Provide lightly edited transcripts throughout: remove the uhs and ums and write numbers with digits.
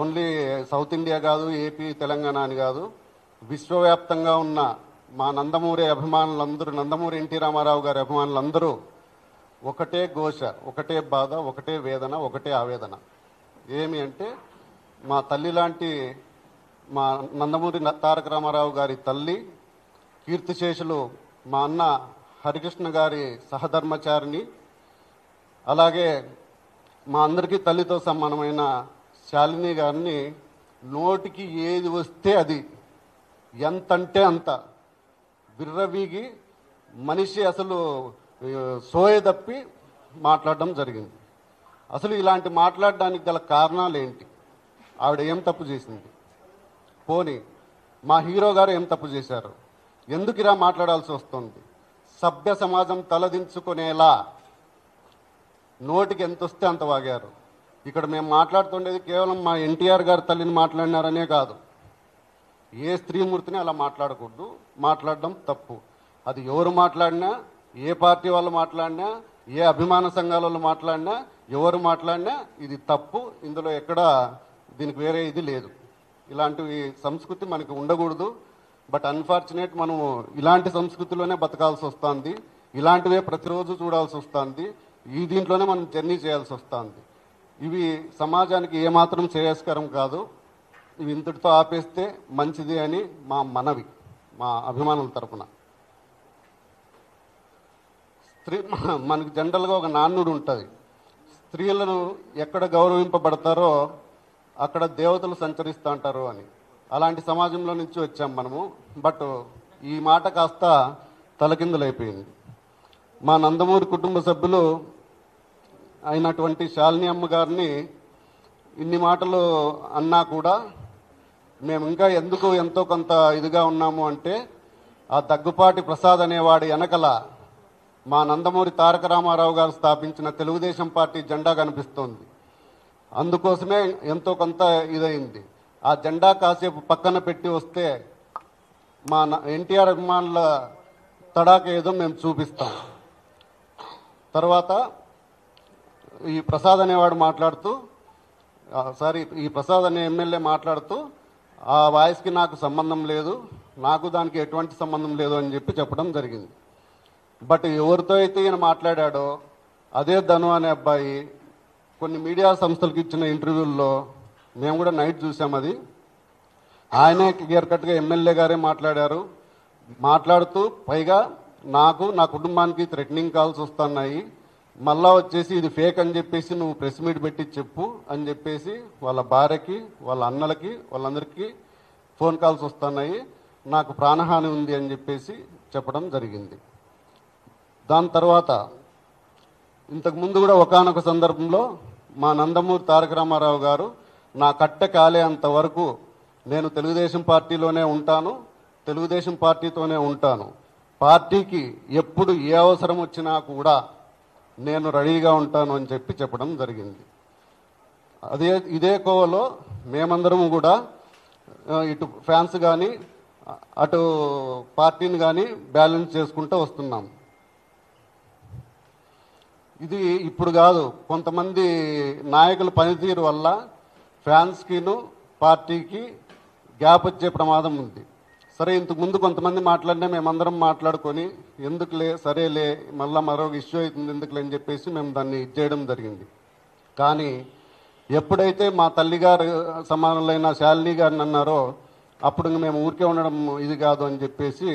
Only south India కాదు, AP Telangana అని కాదు, విశ్వవ్యాప్తంగా ఉన్న మా నందమూరి అభిమానులందరూ, నందమూరి ఎన్టీ రామారావు గారి అభిమానులందరూ ఒకటే ఘోష, ఒకటే బాధ, ఒకటే వేదన, ఒకటే ఆవేదన. ఏమి అంటే మా తల్లి లాంటి మా నందమూరి తారక రామారావు గారి తల్లి, కీర్తిశేషులు మా అన్న హరికృష్ణ గారి సహధర్మచారిని, అలాగే మా అందరికీ తల్లితో సమానమైన శాలిని గారిని నోటికి ఏది వస్తే అది, ఎంతంటే అంత విర్రవీగి మనిషి అసలు సోయ తప్పి మాట్లాడడం జరిగింది. అసలు ఇలాంటి మాట్లాడడానికి గల కారణాలు ఏంటి? ఆవిడ ఏం తప్పు చేసింది? పోనీ మా హీరో గారు ఏం తప్పు చేశారు? ఎందుకు ఇలా మాట్లాడాల్సి వస్తుంది? సభ్య సమాజం తలదించుకునేలా నోటికి ఎంత వస్తే అంత వాగారు. ఇక్కడ మేము మాట్లాడుతుండేది కేవలం మా ఎన్టీఆర్ గారి తల్లిని మాట్లాడినారనే కాదు, ఏ స్త్రీమూర్తిని అలా మాట్లాడకూడదు, మాట్లాడడం తప్పు. అది ఎవరు మాట్లాడినా, ఏ పార్టీ వాళ్ళు మాట్లాడినా, ఏ అభిమాన సంఘాల వాళ్ళు మాట్లాడినా, ఎవరు మాట్లాడినా ఇది తప్పు. ఇందులో ఎక్కడ దీనికి వేరే ఇది లేదు. ఇలాంటి సంస్కృతి మనకి ఉండకూడదు. బట్ అన్ఫార్చునేట్ మనం ఇలాంటి సంస్కృతిలోనే బతకాల్సి వస్తుంది, ఇలాంటివే ప్రతిరోజు చూడాల్సి వస్తుంది, ఈ దీంట్లోనే మనం జర్నీ చేయాల్సి వస్తుంది. ఇవి సమాజానికి ఏమాత్రం శ్రేయస్కరం కాదు. ఇవి ఇంతటితో ఆపేస్తే మంచిది అని మా మనవి, మా అభిమానుల తరపున. మనకి జనరల్గా ఒక నానుడు ఉంటుంది, స్త్రీలను ఎక్కడ గౌరవింపబడతారో అక్కడ దేవతలు సంచరిస్తూ అంటారు అని. అలాంటి సమాజంలో నుంచి వచ్చాం మనము. బట్ ఈ మాట కాస్త తలకిందులైపోయింది. మా నందమూరి కుటుంబ సభ్యులు అయినటువంటి శాలిని అమ్మ గారిని ఇన్ని మాటలు అన్నా కూడా మేము ఇంకా ఎందుకు ఎంతో కొంత ఇదిగా ఉన్నాము అంటే, ఆ దగ్గుపాటి ప్రసాద్ అనేవాడి వెనకల మా నందమూరి తారక రామారావు గారు స్థాపించిన తెలుగుదేశం పార్టీ జెండా కనిపిస్తోంది. అందుకోసమే ఎంతో కొంత ఇదైంది. ఆ జెండా కాసేపు పక్కన పెట్టి వస్తే మా ఎన్టీఆర్ అభిమానుల తడాక ఏదో మేము చూపిస్తాం. తర్వాత ఈ ప్రసాద్ అనేవాడు మాట్లాడుతూ, ఈ ప్రసాద్ అనే ఎమ్మెల్యే మాట్లాడుతూ, ఆ వాయిస్కి నాకు సంబంధం లేదు, నాకు దానికి ఎటువంటి సంబంధం లేదు అని చెప్పడం జరిగింది. బట్ ఎవరితో అయితే ఈయన మాట్లాడాడో అదే ధను అనే అబ్బాయి కొన్ని మీడియా సంస్థలకు ఇచ్చిన ఇంటర్వ్యూల్లో మేము కూడా నైట్ చూసాం. అది ఆయనే క్లియర్ కట్గా ఎమ్మెల్యే గారే మాట్లాడారు. మాట్లాడుతూ పైగా నాకు, నా కుటుంబానికి థ్రెటనింగ్ కాల్స్ వస్తున్నాయి, మళ్ళా వచ్చేసి ఇది ఫేక్ అని చెప్పేసి నువ్వు ప్రెస్ మీట్ పెట్టి చెప్పు అని చెప్పేసి వాళ్ళ భార్యకి, వాళ్ళ అన్నలకి, వాళ్ళందరికీ ఫోన్ కాల్స్ వస్తున్నాయి, నాకు ప్రాణహాని ఉంది అని చెప్పేసి చెప్పడం జరిగింది. దాని తర్వాత ఇంతకుముందు కూడా ఒకానొక సందర్భంలో మా నందమూరి తారక రామారావు గారు, నా కట్టె కాలే అంతవరకు నేను తెలుగుదేశం పార్టీలోనే ఉంటాను, తెలుగుదేశం పార్టీతోనే ఉంటాను, పార్టీకి ఎప్పుడు ఏ అవసరం వచ్చినా కూడా నేను రెడీగా ఉంటాను అని చెప్పడం జరిగింది. ఇదే కోవలో మేమందరము కూడా ఇటు ఫ్యాన్స్ కానీ అటు పార్టీని కానీ బ్యాలెన్స్ చేసుకుంటూ వస్తున్నాం. ఇది ఇప్పుడు కాదు, కొంతమంది నాయకుల పనితీరు వల్ల ఫ్యాన్స్కిను పార్టీకి గ్యాప్ వచ్చే ప్రమాదం ఉంది. సరే, ఇంతకుముందు కొంతమంది మాట్లాడినా మేమందరం మాట్లాడుకొని ఎందుకులే, సరేలే, మళ్ళీ మరో ఇష్యూ అవుతుంది ఎందుకులే అని చెప్పేసి మేము దాన్ని ఇచ్చేయడం జరిగింది. కానీ ఎప్పుడైతే మా తల్లిగారు సమానులైన శాలిని గారిని అన్నారో అప్పుడు మేము ఊరికే ఉండడం ఇది కాదు అని చెప్పేసి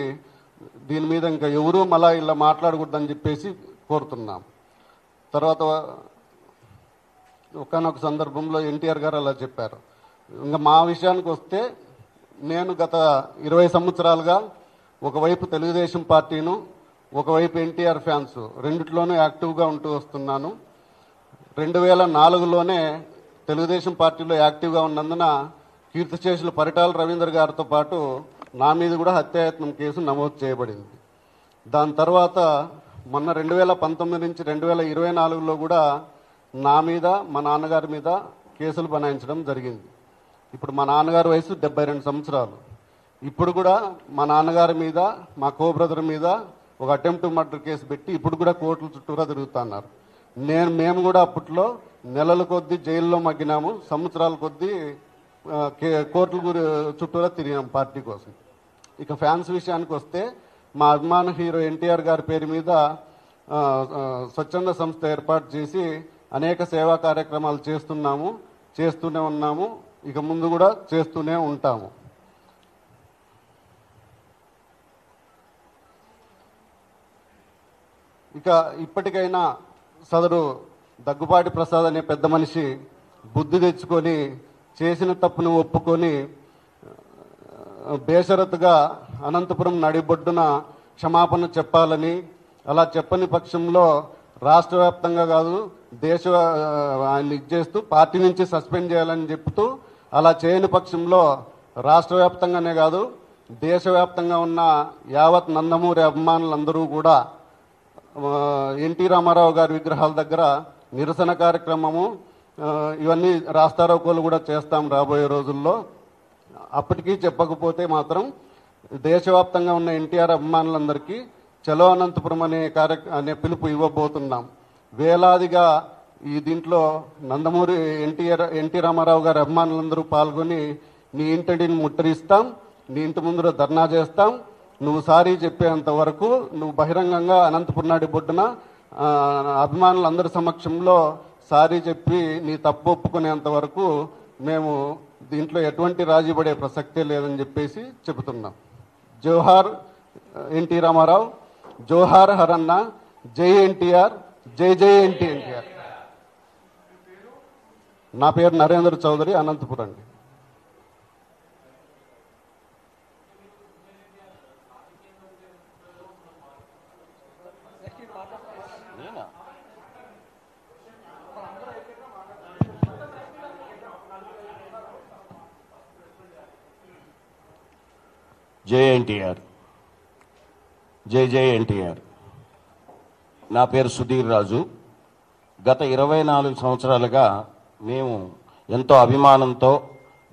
దీని మీద ఇంకా ఎవరూ మళ్ళీ ఇలా మాట్లాడకూడదని చెప్పేసి కోరుతున్నాం. తర్వాత ఒకనొక సందర్భంలో ఎన్టీఆర్ గారు అలా చెప్పారు. ఇంకా మా విషయానికి వస్తే, నేను గత 20 సంవత్సరాలుగా ఒకవైపు తెలుగుదేశం పార్టీను, ఒకవైపు ఎన్టీఆర్ ఫ్యాన్స్ రెండిట్లోనూ యాక్టివ్గా ఉంటూ వస్తున్నాను. 2004లోనే తెలుగుదేశం పార్టీలో యాక్టివ్గా ఉన్నందున కీర్తిశేషులు పరిటాల రవీంద్ర గారితో పాటు నా మీద కూడా హత్యాయత్నం కేసు నమోదు చేయబడింది. దాని తర్వాత మొన్న 2019 నుంచి 2024లో కూడా నా మీద, మా నాన్నగారి మీద కేసులు బనాయించడం జరిగింది. ఇప్పుడు మా నాన్నగారి వయసు 72 సంవత్సరాలు. ఇప్పుడు కూడా మా నాన్నగారి మీద, మా కో బ్రదర్ మీద ఒక అటెంప్ట్ మర్డర్ కేసు పెట్టి ఇప్పుడు కూడా కోర్టుల చుట్టూరా తిరుగుతున్నారు. మేము కూడా అప్పట్లో నెలల కొద్దీ జైల్లో మగ్గినాము, సంవత్సరాల కొద్దీ కోర్టుల చుట్టూరా తిరిగాం పార్టీ కోసం. ఇక ఫ్యాన్స్ విషయానికి వస్తే మా అభిమాన హీరో ఎన్టీఆర్ గారి పేరు మీద స్వచ్ఛంద సంస్థ ఏర్పాటు చేసి అనేక సేవా కార్యక్రమాలు చేస్తూనే ఉన్నాము, ఇక ముందు కూడా చేస్తూనే ఉంటాము. ఇక ఇప్పటికైనా సదరు దగ్గుపాటి ప్రసాద్ అనే పెద్ద మనిషి బుద్ధి తెచ్చుకొని చేసిన తప్పును ఒప్పుకొని బేషరతుగా అనంతపురం నడిబొడ్డున క్షమాపణ చెప్పాలని, అలా చెప్పని పక్షంలో రాష్ట్ర వ్యాప్తంగా కాదు ఆయన ఇచ్చేస్తూ పార్టీ నుంచి సస్పెండ్ చేయాలని చెప్తూ, అలా చేయని పక్షంలో రాష్ట్ర వ్యాప్తంగానే కాదు దేశవ్యాప్తంగా ఉన్న యావత్ నందమూరి అభిమానులందరూ కూడా ఎన్టీ రామారావు గారి విగ్రహాల దగ్గర నిరసన కార్యక్రమము ఇవన్నీ రాస్తారోకోలు కూడా చేస్తాం రాబోయే రోజుల్లో. అప్పటికీ చెప్పకపోతే మాత్రం దేశవ్యాప్తంగా ఉన్న ఎన్టీఆర్ అభిమానులందరికీ చలో అనంతపురం అనే పిలుపు ఇవ్వబోతున్నాం. వేలాదిగా ఈ దీంట్లో నందమూరి ఎన్టీ రామారావు గారి అభిమానులందరూ పాల్గొని నీ ఇంటిని ముట్టడిస్తాం, నీ ఇంటి ముందర ధర్నా చేస్తాం, నువ్వు సారీ చెప్పేంత వరకు, నువ్వు బహిరంగంగా అనంతపురం నాటి బొడ్డున అభిమానులందరి సమక్షంలో సారీ చెప్పి నీ తప్పు ఒప్పుకునేంత వరకు మేము దీంట్లో ఎటువంటి రాజీ పడే ప్రసక్తే లేదని చెప్పేసి చెబుతున్నాం. జోహార్ ఎన్టీ రామారావు, జోహార్ హరన్న, జై ఎన్టీఆర్, జై జై ఎన్టీఆర్. నా పేరు నరేంద్ర చౌదరి, అనంతపురం అండి. జై ఎన్టీఆర్, జై జై ఎన్టీఆర్. నా పేరు సుధీర్ రాజు. గత 24 సంవత్సరాలుగా మేము ఎంతో అభిమానంతో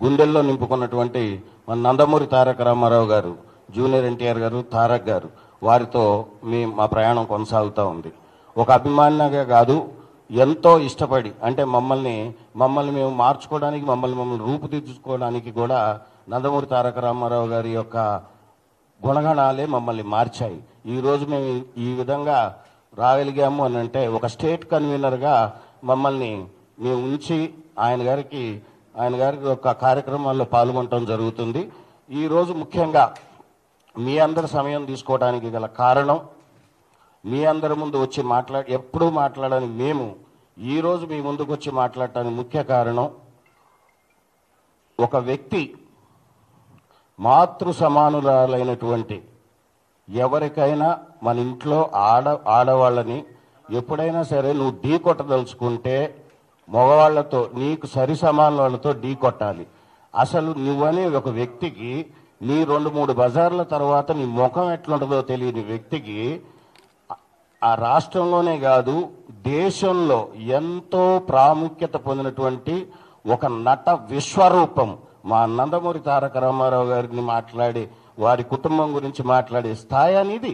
గుండెల్లో నింపుకున్నటువంటి మన నందమూరి తారక రామారావు గారు, జూనియర్ ఎన్టీఆర్ గారు, తారక్ గారు, వారితో మా ప్రయాణం కొనసాగుతూ ఉంది. ఒక అభిమానిగా కాదు, ఎంతో ఇష్టపడి, అంటే మమ్మల్ని మేము మార్చుకోవడానికి, మమ్మల్ని రూపుదిద్దుకోవడానికి కూడా నందమూరి తారక రామారావు గారి యొక్క గుణగణాలే మమ్మల్ని మార్చాయి. ఈరోజు మేము ఈ విధంగా రాగలిగాము అని అంటే ఒక స్టేట్ కన్వీనర్గా మమ్మల్ని మేము ఉంచి ఆయన గారికి ఒక కార్యక్రమాల్లో పాల్గొనడం జరుగుతుంది. ఈరోజు ముఖ్యంగా మీ అందరి సమయం తీసుకోవడానికి గల కారణం, మీ అందరి ముందు వచ్చి ఎప్పుడూ మాట్లాడని మేము ఈరోజు మీ ముందుకు వచ్చి మాట్లాడటానికి ముఖ్య కారణం, ఒక వ్యక్తి మాతృ సమానురాలైనటువంటి ఎవరికైనా మన ఇంట్లో ఆడవాళ్ళని ఎప్పుడైనా సరే నువ్వు ఢీ కొట్టదలుచుకుంటే మగవాళ్లతో, నీకు సరి సమాన వాళ్ళతో ఢీ కొట్టాలి. అసలు నువ్వనే ఒక వ్యక్తికి నీ 2-3 బజార్ల తర్వాత నీ ముఖం ఎట్లుంటుందో తెలియని వ్యక్తికి ఆ రాష్ట్రంలోనే కాదు దేశంలో ఎంతో ప్రాముఖ్యత పొందినటువంటి ఒక నట విశ్వరూపం మా నందమూరి తారక రామారావు గారిని మాట్లాడి వారి కుటుంబం గురించి మాట్లాడే స్థాయి అనేది.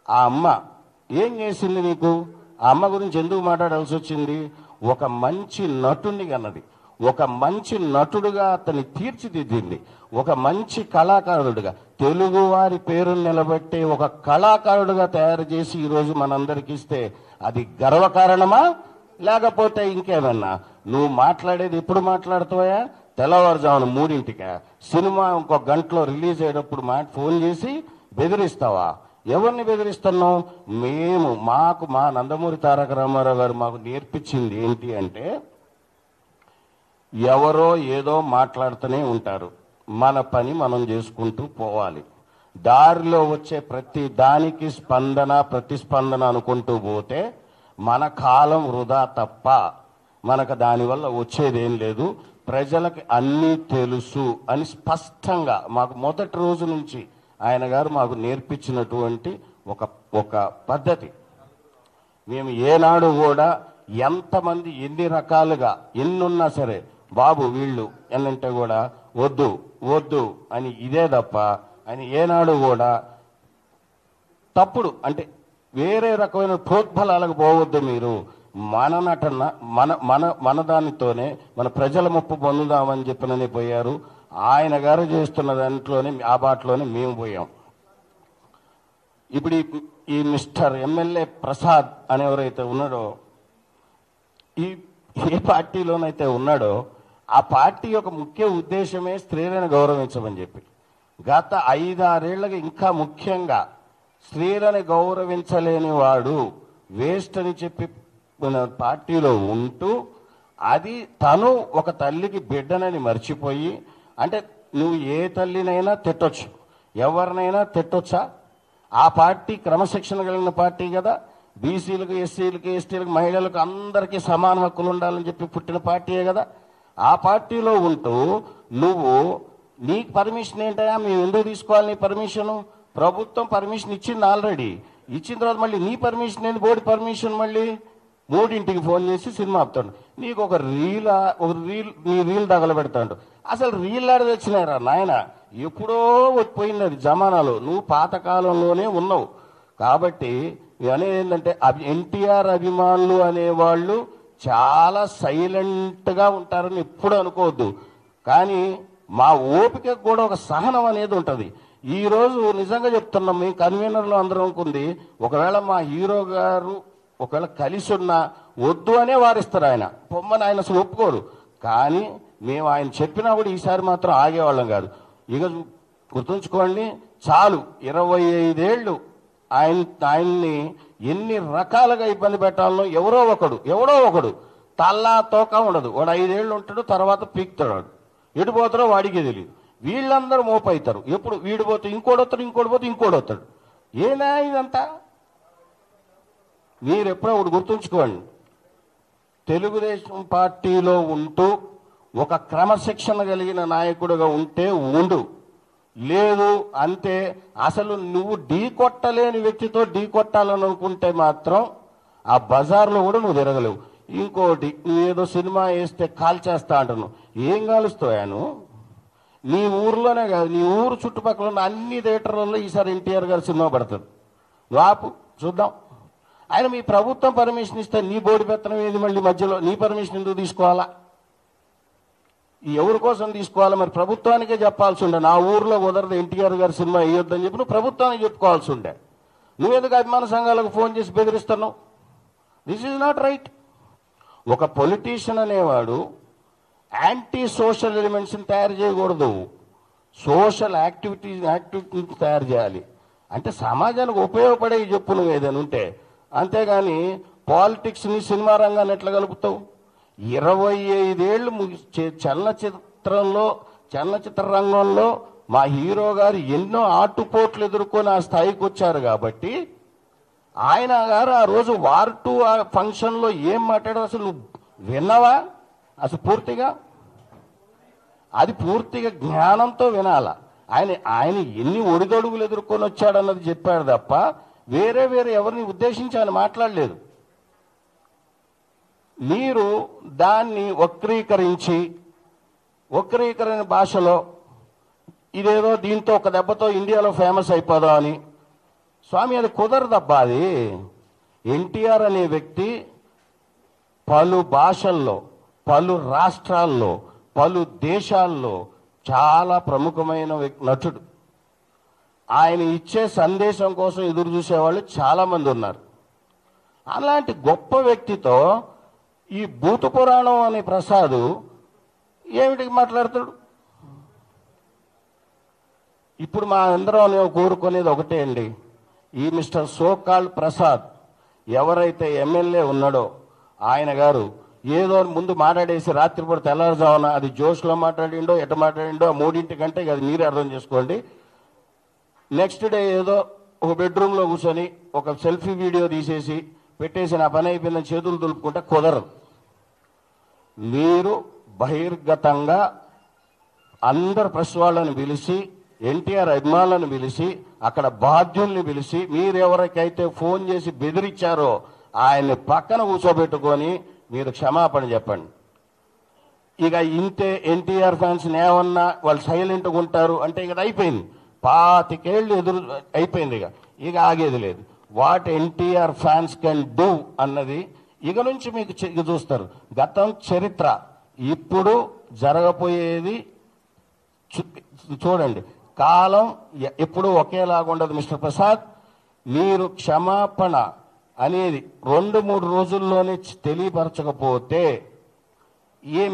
ఆ అమ్మ ఏం చేసింది నీకు? ఆ అమ్మ గురించి ఎందుకు మాట్లాడాల్సి వచ్చింది? ఒక మంచి నటుడిని కన్నది, ఒక మంచి నటుడుగా అతన్ని తీర్చిదిద్దింది, ఒక మంచి కళాకారుడుగా, తెలుగు వారి పేరును నిలబెట్టే ఒక కళాకారుడుగా తయారు చేసి ఈరోజు మనందరికి ఇస్తే అది గర్వకారణమా లేకపోతే ఇంకేమన్నా? నువ్వు మాట్లాడేది ఎప్పుడు మాట్లాడుతావా? తెల్లవారుజామున 3ంటికా? సినిమా ఇంకో గంటలో రిలీజ్ అయ్యేటప్పుడు ఫోన్ చేసి బెదిరిస్తావా? ఎవరిని బెదిరిస్తున్నావు? మా నందమూరి తారక రామారావు గారు మాకు నేర్పించింది ఏంటి అంటే, ఎవరో ఏదో మాట్లాడుతూనే ఉంటారు, మన పని మనం చేసుకుంటూ పోవాలి. దారిలో వచ్చే ప్రతి దానికి ప్రతిస్పందన అనుకుంటూ పోతే మన కాలం వృధా తప్ప మనకు దానివల్ల వచ్చేదేం లేదు. ప్రజలకు అన్నీ తెలుసు అని స్పష్టంగా మాకు మొదటి రోజు నుంచి ఆయన గారు మాకు నేర్పించినటువంటి ఒక పద్ధతి. మేము ఏనాడు కూడా ఎంతమంది ఎన్ని రకాలుగా ఎన్నున్నా సరే, బాబు వీళ్ళు ఎన్నంటే కూడా వద్దు వద్దు అని ఇదే తప్ప ఆయన ఏనాడు కూడా తప్పుడు అంటే వేరే రకమైన ప్రోద్బలాలకు పోవద్దు మీరు, మన నటన మన మన మన దానితోనే మన ప్రజల ముప్పు పొందుదామని చెప్పినని పోయారు. ఆయన గారు చేస్తున్న దాంట్లోనే ఆ బాటలోనే మేము పోయాం. ఇప్పుడు ఈ మిస్టర్ ఎమ్మెల్యే ప్రసాద్ అనేవరైతే ఉన్నాడో, ఈ ఏ పార్టీలోనైతే ఉన్నాడో ఆ పార్టీ యొక్క ముఖ్య ఉద్దేశమే స్త్రీలను గౌరవించమని చెప్పి, గత 5-6 ఏళ్ళకి ఇంకా ముఖ్యంగా స్త్రీలను గౌరవించలేని వాడు వేస్ట్ అని చెప్పి పార్టీలో ఉంటూ, అది తను ఒక తల్లికి బిడ్డనని మర్చిపోయి, అంటే నువ్వు ఏ తల్లినైనా తిట్టొచ్చు, ఎవరినైనా తిట్టొచ్చా? ఆ పార్టీ క్రమశిక్షణ కలిగిన పార్టీ కదా. బీసీలకు, ఎస్సీలకు, ఎస్టీలకు, మహిళలకు అందరికీ సమాన హక్కులు ఉండాలని చెప్పి పుట్టిన పార్టీయే కదా. ఆ పార్టీలో ఉంటూ నువ్వు నీకు పర్మిషన్ ఏంటయా, మేము ఎందుకు తీసుకోవాలి నీ పర్మిషను? ప్రభుత్వం పర్మిషన్ ఇచ్చింది ఆల్రెడీ. ఇచ్చిన తర్వాత మళ్ళీ నీ పర్మిషన్ ఏంటి? బోర్డు పర్మిషన్ మళ్ళీ 3ంటికి ఫోన్ చేసి సినిమా ఆపుతాడు. నీకు ఒక నీ రీల్ తగలబెడతాడు. అసలు రీల్ ఆడ తెచ్చినారా నాయన? ఎప్పుడో పోయింది అది జమానాలో. నువ్వు పాతకాలంలోనే ఉన్నావు. కాబట్టి అనేది ఏంటంటే ఎన్టీఆర్ అభిమానులు అనేవాళ్ళు చాలా సైలెంట్గా ఉంటారని ఎప్పుడు అనుకోవద్దు. కానీ మా ఓపికకు కూడా ఒక సహనం అనేది ఉంటుంది. ఈరోజు నిజంగా చెప్తున్నాం, మేము కన్వీనర్లు అందరం అనుకుంది, ఒకవేళ మా హీరో గారు ఒకవేళ కలిసి ఉన్నా వద్దు అనే వారిస్తారు. ఆయన పొమ్మని ఆయన అసలు ఒప్పుకోరు. కానీ మేము ఆయన చెప్పినా కూడా ఈసారి మాత్రం ఆగేవాళ్ళం కాదు. ఇక గుర్తుంచుకోండి, చాలు 25 ఏళ్ళు ఆయన్ని ఎన్ని రకాలుగా ఇబ్బంది పెట్టాలనో ఎవరో ఒకడు తల్లా తోక ఉండదు. వాడు 5 ఏళ్ళు ఉంటాడు, తర్వాత పీక్తాడు. ఎటు పోతారో వాడికే తెలియదు. వీళ్ళందరూ మోపవుతారు. ఎప్పుడు వీడు పోతే ఇంకోటి వస్తాడు. ఏనా ఇదంతా? మీరు ఎప్పుడో ఒకటి గుర్తుంచుకోండి, తెలుగుదేశం పార్టీలో ఉంటూ ఒక క్రమశిక్షణ కలిగిన నాయకుడిగా ఉంటే ఉండు, లేదు అంతే. అసలు నువ్వు ఢీ కొట్టలేని వ్యక్తితో ఢీ కొట్టాలని అనుకుంటే మాత్రం ఆ బజార్లో కూడా నువ్వు తిరగలేవు. ఇంకోటి, నువ్వేదో సినిమా వేస్తే కాల్చేస్తా అంటున్నావు. ఏం కాలుస్తావు? నీ ఊర్లోనే కాదు, నీ ఊరు చుట్టుపక్కల ఉన్న అన్ని థియేటర్లలో ఈసారి ఎన్టీఆర్ గారి సినిమా పడుతుంది. వాపు చూద్దాం. ఆయన మీ ప్రభుత్వం పర్మిషన్ ఇస్తే నీ బోర్డు పెత్తనం ఏది? మళ్ళీ మధ్యలో నీ పర్మిషన్ ఎందుకు తీసుకోవాలా? ఎవరి కోసం తీసుకోవాలా? మరి ప్రభుత్వానికే చెప్పాల్సి ఉండే, నా ఊర్లో కుదరదు ఎన్టీఆర్ గారి సినిమా వేయొద్దని చెప్పి నువ్వు ప్రభుత్వానికి చెప్పుకోవాల్సి ఉండే. నువ్వెందుకు అభిమాన సంఘాలకు ఫోన్ చేసి బెదిరిస్తున్నావు? This is not right. ఒక పొలిటీషియన్ అనేవాడు యాంటీ సోషల్ ఎలిమెంట్స్ని తయారు చేయకూడదు, సోషల్ యాక్టివిటీస్ తయారు చేయాలి. అంటే సమాజానికి ఉపయోగపడే చెప్పు నువ్వు ఏదైనా ఉంటే. అంతేగాని పాలిటిక్స్ని సినిమా రంగాన్ని ఎట్లా కలుపుతావు? 25 ఏళ్ళు చలనచిత్ర రంగంలో మా హీరో గారు ఎన్నో ఆటుపోట్లు ఎదుర్కొని ఆ స్థాయికి వచ్చారు. కాబట్టి ఆయన గారు ఆ రోజు వార్ 2 ఫంక్షన్లో ఏం మాట్లాడారు అసలు నువ్వు విన్నావా? అసలు పూర్తిగా అది పూర్తిగా జ్ఞానంతో వినాల. ఆయన ఎన్ని ఒడిదొడుగులు ఎదుర్కొని వచ్చాడన్నది చెప్పాడు తప్ప వేరే ఎవరిని ఉద్దేశించి ఆయన మాట్లాడలేదు. మీరు దాన్ని వక్రీకరణ భాషలో ఇదేదో దీంతో ఒక దెబ్బతో ఇండియాలో ఫేమస్ అయిపోదాం అని, స్వామి అది కుదరదబ్బా. అది ఎన్టీఆర్ అనే వ్యక్తి పలు భాషల్లో, పలు రాష్ట్రాల్లో, పలు దేశాల్లో చాలా ప్రముఖమైన నటుడు. ఆయన ఇచ్చే సందేశం కోసం ఎదురు చూసేవాళ్ళు చాలామంది ఉన్నారు. అలాంటి గొప్ప వ్యక్తితో ఈ భూత పురాణం అనే ప్రసాద్ ఏమిటికి మాట్లాడతాడు? ఇప్పుడు మా అందరం కోరుకునేది ఒకటే అండి, ఈ మిస్టర్ సోకాల్ ప్రసాద్ ఎవరైతే ఎమ్మెల్యే ఉన్నాడో ఆయన గారు ఏదో ముందు మాట్లాడేసి రాత్రిపూట తెల్లారుజామున అది జోష్లో మాట్లాడిండో ఎట మాట్లాడిండో ఆ 3ంటికంటే అది మీరే అర్థం చేసుకోండి. నెక్స్ట్ డే ఏదో ఒక బెడ్రూమ్లో కూర్చొని ఒక సెల్ఫీ వీడియో తీసేసి పెట్టేసి నా పని అయిపోయిందని చేతులు దులుపుకుంటే కుదరదు. మీరు బహిర్గతంగా అందరు ప్రెస్ వాళ్ళని పిలిచి, ఎన్టీఆర్ అభిమానులను పిలిచి, అక్కడ బాధ్యుల్ని పిలిచి, మీరెవరికైతే ఫోన్ చేసి బెదిరించారో ఆయన్ని పక్కన కూర్చోబెట్టుకొని మీరు క్షమాపణ చెప్పండి. ఇక ఇంతే ఎన్టీఆర్ ఫ్యాన్స్ ఏమన్నా వాళ్ళు సైలెంట్గా ఉంటారు అంటే ఇక అయిపోయింది. 25 ఏళ్ళు ఎదురు అయిపోయింది. ఇక ఆగేది లేదు. What NTR fans can do అన్నది ఇక నుంచి మీకు ఇక చూస్తారు గతం చరిత్ర, ఇప్పుడు జరగబోయేది చూడండి. కాలం ఎప్పుడు ఒకేలాగా ఉండదు మిస్టర్ ప్రసాద్. మీరు క్షమాపణ అనేది 2-3 రోజుల్లోనే తెలియపరచకపోతే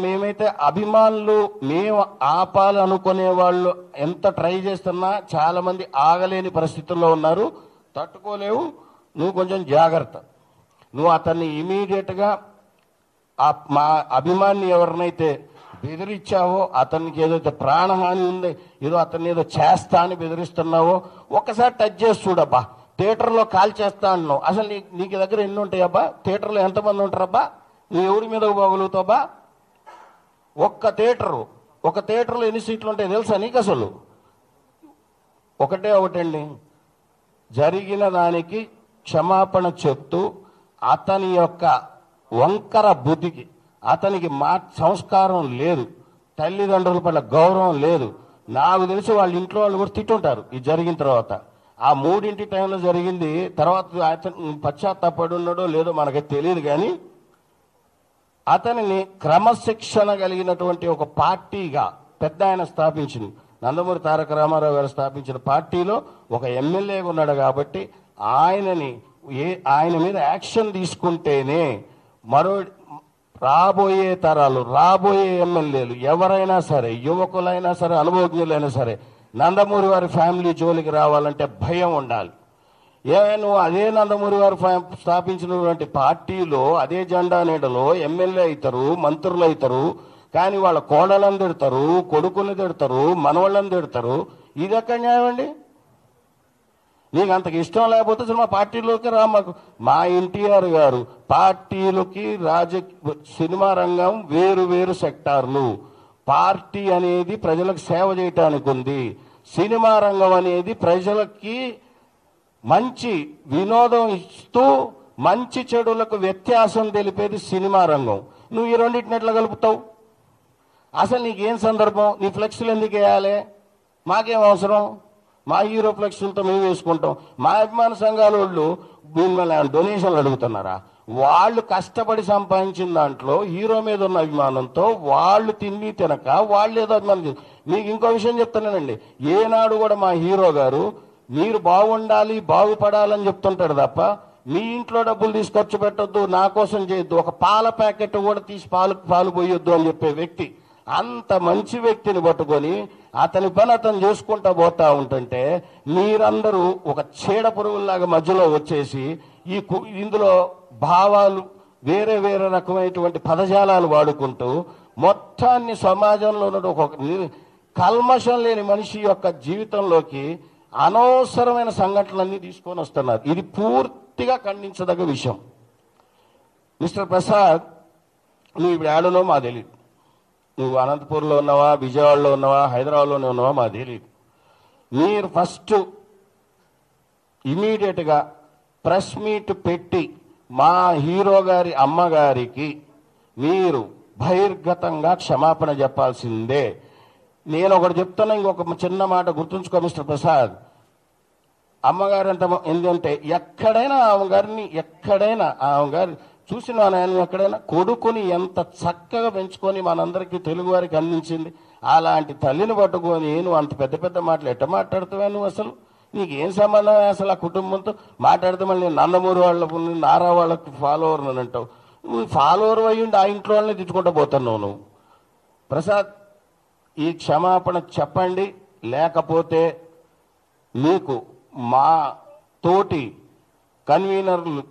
మేమైతే అభిమానులు మేము ఆపాలనుకునే వాళ్ళు ఎంత ట్రై చేస్తున్నా చాలా మంది ఆగలేని పరిస్థితుల్లో ఉన్నారు, తట్టుకోలేవు. నువ్వు కొంచెం జాగ్రత్త. నువ్వు అతన్ని ఇమీడియట్గా మా అభిమాని ఎవరినైతే బెదిరించావో, అతనికి ఏదైతే ప్రాణహాని ఉంది, ఏదో అతన్ని ఏదో చేస్తా అని బెదిరిస్తున్నావో ఒక్కసారి టచ్ చేసి చూడబ్బా. థియేటర్లో కాల్ చేస్తా అన్నావు, అసలు నీకు దగ్గర ఎన్ని ఉంటాయబ్బా? థియేటర్లో ఎంతమంది ఉంటారబ్బా? నువ్వు ఎవరి మీద పోగలుగుతావబ్బా? ఒక థియేటర్లో ఎన్ని సీట్లు ఉంటాయి తెలుసా నీకు? అసలు ఒకటండి, జరిగిన దానికి క్షమాపణ చెప్తూ అతని యొక్క వంకర బుద్ధికి, అతనికి సంస్కారం లేదు, తల్లిదండ్రుల పట్ల గౌరవం లేదు. నాకు తెలిసి వాళ్ళ ఇంట్లో వాళ్ళు కూడా తిట్టుంటారు ఈ జరిగిన తర్వాత. ఆ 3 టైంలో జరిగింది. తర్వాత అతను పశ్చాత్తాపడి ఉన్నాడో లేదో మనకైతే తెలియదు, కానీ అతనిని క్రమశిక్షణ కలిగినటువంటి ఒక పార్టీగా పెద్ద ఆయన స్థాపించింది, నందమూరి తారక రామారావు గారు స్థాపించిన పార్టీలో ఒక ఎమ్మెల్యేగా ఉన్నాడు. కాబట్టి ఆయన మీద యాక్షన్ తీసుకుంటేనే రాబోయే తరాలు, రాబోయే ఎమ్మెల్యేలు ఎవరైనా సరే, యువకులైనా సరే, అనుభవజ్ఞులైనా సరే, నందమూరి వారి ఫ్యామిలీ జోలికి రావాలంటే భయం ఉండాలి. నువ్వు అదే నందమూరి వారు స్థాపించినటువంటి పార్టీలో అదే జెండా నీడలో ఎమ్మెల్యే అవుతారు, మంత్రులు అవుతారు, కానీ వాళ్ళ కోడలను తిడతారు, కొడుకుని తిడతారు, మనవాళ్ళని తిడతారు. ఇది ఎక్కడ న్యాయం అండి? నీకు అంతకు ఇష్టం లేకపోతే అసలు మా పార్టీలోకి రా. మా ఎన్టీఆర్ గారు పార్టీలకి సినిమా రంగం వేరు సెక్టార్లు. పార్టీ అనేది ప్రజలకు సేవ చేయటానికి ఉంది. సినిమా రంగం అనేది ప్రజలకి మంచి వినోదం ఇస్తూ మంచి చెడులకు వ్యత్యాసం తెలిపేది సినిమా రంగం. నువ్వు ఈ రెండింటిని ఎట్లా కలుపుతావు? అసలు నీకేం సందర్భం? నీ ఫ్లెక్స్లు ఎందుకు వేయాలి? మాకేం అవసరం? మా హీరో ఫ్లెక్స్లతో మేము వేసుకుంటాం. మా అభిమాన సంఘాల వాళ్ళు మిమ్మల్ని డొనేషన్లు అడుగుతున్నారా? వాళ్ళు కష్టపడి సంపాదించిన దాంట్లో హీరో మీద ఉన్న అభిమానంతో వాళ్ళు తిని తినక వాళ్ళు ఏదో అభిమానం. మీకు ఇంకో విషయం చెప్తున్నానండి, ఏనాడు కూడా మా హీరో గారు మీరు బాగుండాలి, బాగుపడాలని చెప్తుంటాడు తప్ప మీ ఇంట్లో డబ్బులు తీసుకొచ్చి పెట్టొద్దు, నా కోసం చేయొద్దు, ఒక పాల ప్యాకెట్ కూడా తీసి పాలు పోయొద్దు అని చెప్పే వ్యక్తి. అంత మంచి వ్యక్తిని పట్టుకొని అతని పని అతను చేసుకుంటా పోతా ఉంటుంటే మీరందరూ ఒక చీడ పురుగుల్లాగా మధ్యలో వచ్చేసి ఇందులో భావాలు వేరే రకమైనటువంటి పదజాలాలు వాడుకుంటూ మొత్తాన్ని సమాజంలో ఉన్న ఒక కల్మషం లేని మనిషి యొక్క జీవితంలోకి అనవసరమైన సంఘటనలన్నీ తీసుకొని వస్తున్నారు. ఇది పూర్తిగా ఖండించదగ్గ విషయం. మిస్టర్ ప్రసాద్, నువ్వు ఇప్పుడు ఏడనో మా తెలియదు. నువ్వు అనంతపూర్లో ఉన్నావా, విజయవాడలో ఉన్నావా, హైదరాబాద్లోనే ఉన్నావా మా తెలియదు. మీరు ఫస్ట్ ఇమీడియట్గా ప్రెస్ మీట్ పెట్టి మా హీరో గారి అమ్మగారికి మీరు బహిర్గతంగా క్షమాపణ చెప్పాల్సిందే. నేను ఒకటి చెప్తున్నా, ఇంకొక చిన్న మాట గుర్తుంచుకో మిస్టర్ ప్రసాద్. అమ్మగారు ఎందుకంటే ఎక్కడైనా ఆమె గారి చూసిన ఆయన ఎక్కడైనా కొడుకుని ఎంత చక్కగా పెంచుకొని మనందరికీ తెలుగు వారికి అందించింది. అలాంటి తల్లిని పట్టుకొని నువ్వు అంత పెద్ద మాటలు ఎట్ట మాట్లాడుతావా? నువ్వు అసలు నీకేం సంబంధం అసలు ఆ కుటుంబంతో మాట్లాడితే? మళ్ళీ నందమూరి వాళ్ళ నారా వాళ్ళకి ఫాలోవర్ అని అంటావు. నువ్వు ఫాలోవర్ అయ్యిండి ఆ ఇంట్లో వాళ్ళని తెచ్చుకుంటూ పోతున్నావు నువ్వు. ప్రసాద్, ఈ క్షమాపణ చెప్పండి, లేకపోతే మీకు మా తోటి కన్వీనర్లు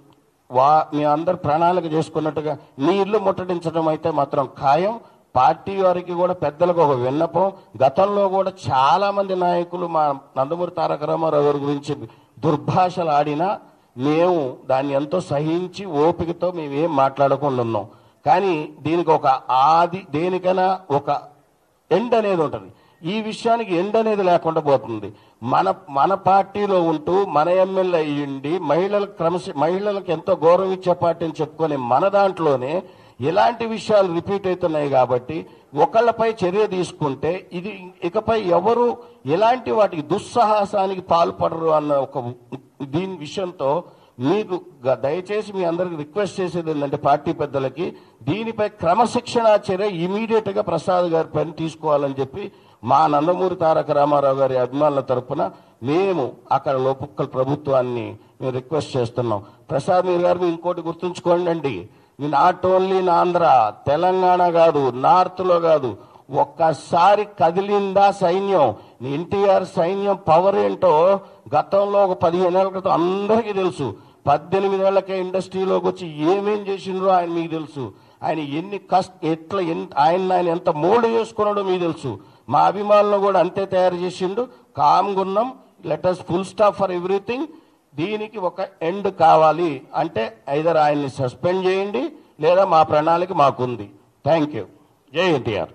మీ అందరు ప్రణాళిక చేసుకున్నట్టుగా మీ ఇల్లు ముట్టడించడం అయితే మాత్రం ఖాయం. పార్టీ వారికి కూడా పెద్దలకు ఒక విన్నపం, గతంలో కూడా చాలా మంది నాయకులు మా నందమూరి తారక రామారావు గారి గురించి దుర్భాషలు ఆడినా మేము దాన్ని ఎంతో సహించి ఓపికతో మేము ఏం మాట్లాడకుండా ఉన్నాం. కానీ దీనికి దేనికైనా ఒక ఎండ్ అనేది ఉంటుంది. ఈ విషయానికి ఎండ్ అనేది లేకుండా పోతుంది. మన పార్టీలో ఉంటూ మన ఎమ్మెల్యే అయ్యిండి మహిళలకు ఎంతో గౌరవం ఇచ్చే పార్టీ అని చెప్పుకొని మన దాంట్లోనే ఇలాంటి విషయాలు రిపీట్ అవుతున్నాయి. కాబట్టి ఒకళ్ళపై చర్య తీసుకుంటే ఇది ఇకపై ఎవరు ఎలాంటి వాటికి దుస్సాహసానికి పాల్పడరు అన్న ఒక దీని విషయంతో మీకు దయచేసి మీ అందరికి రిక్వెస్ట్ చేసేది ఏంటంటే పార్టీ పెద్దలకి దీనిపై క్రమశిక్షణ చర్య ఇమీడియట్గా ప్రసాద్ గారి పైన తీసుకోవాలని చెప్పి మా నందమూరి తారక రామారావు గారి అభిమానుల తరపున మేము అక్కడ లోపల ప్రభుత్వాన్ని మేము రిక్వెస్ట్ చేస్తున్నాం. ప్రసాద్ మీరు గారు ఇంకోటి గుర్తుంచుకోండి అండి, not only in Andhra, Telangana కాదు, నార్త్లో కాదు, ఒక్కసారి కదిలిందా సైన్యం, ఎన్టీఆర్ సైన్యం పవర్ ఏంటో గతంలో ఒక 15 ఏళ్ల క్రితం అందరికీ తెలుసు. 18 ఏళ్లకే ఇండస్ట్రీలోకి వచ్చి ఏమేం చేసిండ్రో ఆయన మీకు తెలుసు. ఆయన ఎన్ని ఆయన ఎంత మోల్డ్ చేసుకున్నాడో మీకు తెలుసు. మా అభిమానులు కూడా అంతే తయారు చేసిండు. కామ్గున్నాం, let us full stop for everything. దీనికి ఒక ఎండ్ కావాలి అంటే ఐదర్ ఆయన్ని సస్పెండ్ చేయండి లేదా మా ప్రణాళిక మాకుంది. Thank you. జై ఎన్టీఆర్.